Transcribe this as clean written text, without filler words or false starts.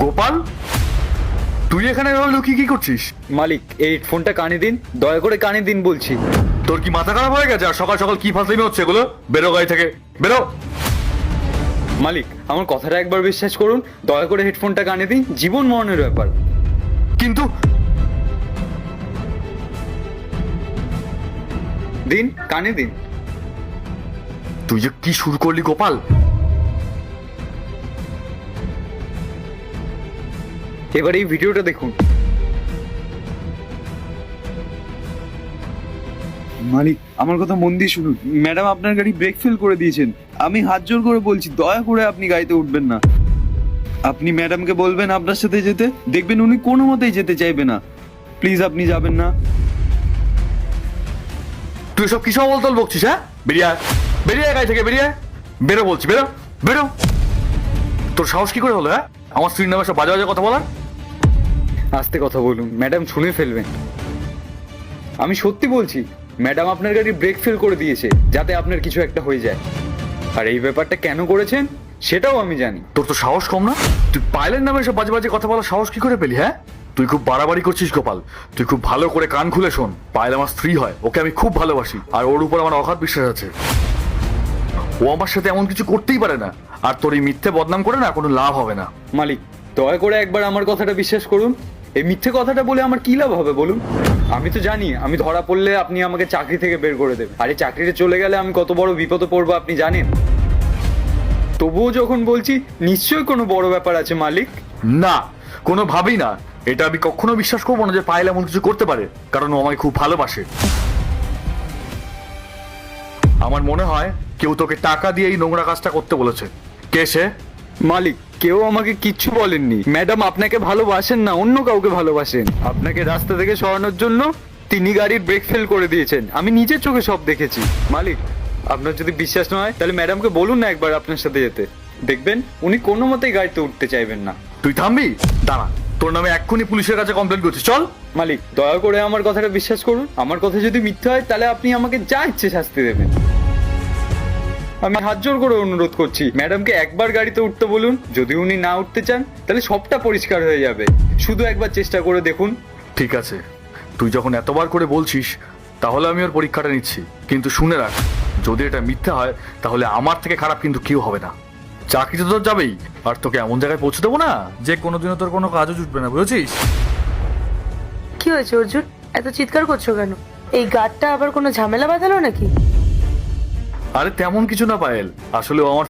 গোপাল, তুই এখানে লুকিয়ে কি করছিস? মালিক, এই হেডফোনটা কানে দিন, দয়া করে কানে দিন বলছি। তোর কি মাথা খারাপ হয়ে গেছে? আর সকাল সকাল কি ফাজলামি হচ্ছে এগুলো? বেরো গাড়ি থেকে, বেরো। মালিক, আমার কথাটা একবার বিশ্বাস করুন, দয়া করে হেডফোনটা কানে দিন, জীবন মরণের ব্যাপার। কিন্তু দিন, কানে দিন। তুই যে কি শুরু করলি গোপাল? এবার এই ভিডিওটা দেখুন। মালিক, আমার কথা মন দিয়ে শুনুন। ম্যাডাম আপনার গাড়ি ব্রেক ফেল করে দিয়েছেন। আমি হাত জোর করে বলছি, দয়া করে আপনি গাড়িতে উঠবেন না। আপনি ম্যাডামকে বলবেন আপনার সাথে যেতে, দেখবেন উনি কোনো মতেই যেতে চাইবে না। প্লিজ আপনি যাবেন না। তুই সব কি সব বলতল বকছিস? হ্যাঁ, বেরিয়ে আয়, বেরিয়ে আয় গাড়ি থেকে, বেরিয়ে আয়। বেরো বলছি, বেরো, বেরো। তোর সাহস কি করে হলো? হ্যাঁ, আমার স্ত্রীর নামে সব বাজে বাজে কথা বলার? আস্তে কথা বলুন, ম্যাডাম শুনে ফেলবেন। আমি সত্যি বলছি, ম্যাডাম আপনার গাড়ি ব্রেক ফেল করে দিয়েছে যাতে আপনার কিছু একটা হয়ে যায়। আর এই ব্যাপারটা কেন করেছেন সেটাও আমি জানি। তোর তো সাহস কম না? তুই পাইলের নামে সব বাজে বাজে কথা বলার সাহস কি করে পেলি? হ্যাঁ, তুই খুব বাড়াবাড়ি করছিস গোপাল। তুই খুব ভালো করে কান খুলে শোন। পায়েল আমার স্ত্রী হয়, ওকে আমি খুব ভালোবাসি, আর ওর উপর আমার অগাধ বিশ্বাস আছে। ও আমার সাথে এমন কিছু করতেই পারে না। আর তোর এই মিথ্যে বদনাম করে না কোনো লাভ হবে না। মালিক, দয়া করে একবার আমার কথাটা বিশ্বাস করুন। এই মিথ্যে কথাটা বলে আমার কি লাভ হবে বলুন? আমি তো জানি আমি ধরা পড়লে আপনি আমাকে চাকরি থেকে বের করে দেবেন, আর এই চাকরিতে চলে গেলে আমি কত বড় বিপদে পড়বো আপনি জানেন। তবুও যখন বলছি, নিশ্চয়ই কোনো বড় ব্যাপার আছে মালিক। না, কোনো ভাবি না। এটা আমি কখনো বিশ্বাস করবো না যে পায়েল এমন কিছু করতে পারে, কারণ ও আমায় খুব ভালোবাসে। আমার মনে হয় কেউ তোকে টাকা দিয়ে এই নোংরা কাজটা করতে বলেছে। কে সে? মালিক, কেউ আমাকে কিচ্ছু বলেননি। ম্যাডাম আপনাকে ভালোবাসেন না, অন্য কাউকে ভালোবাসেন। আপনাকে রাস্তা থেকে সরানোর জন্য তিনি গাড়ির ব্রেক ফেল করে দিয়েছেন, আমি নিজের চোখে সব দেখেছি। মালিক, আপনার যদি বিশ্বাস না হয় তাহলে ম্যাডামকে বলুন না একবার আপনার সাথে যেতে, দেখবেন উনি কোনো মতেই গাড়িতে উঠতে চাইবেন না। তুই থামবি? দাঁড়া, তোর নামে এক্ষুনি পুলিশের কাছে কমপ্লেন করছিস, চল। মালিক, দয়া করে আমার কথাটা বিশ্বাস করুন। আমার কথা যদি মিথ্যা হয় তাহলে আপনি আমাকে যা ইচ্ছে শাস্তি দেবেন। আমি হাত জোর করে অনুরোধ করছি, ম্যাডামকে একবার গাড়িতে উঠতে বলুন। যদি উনি না উঠতে চান তাহলে সবটা পরিষ্কার হয়ে যাবে। শুধু একবার চেষ্টা করে দেখুন। ঠিক আছে, তুই যখন এতবার করে বলছিস তাহলে আমি ওর পরীক্ষাটা নিচ্ছি। কিন্তু শুনে রাখ, যদি এটা মিথ্যা হয় তাহলে আমার থেকে খারাপ কিন্তু কেউ হবে না। চাকরিতে তোর যাবেই, আর তোকে এমন জায়গায় পৌঁছে দেবো না যে কোনোদিনও তোর কোনো কাজও জুটবে না, বুঝেছিস? কি হয়েছে অর্জুন, এত চিৎকার করছো কেন? এই গাড়টা আবার কোনো ঝামেলা বাঁধালো নাকি? আরে তেমন কিছু না পায়েল, আসলে ও আমার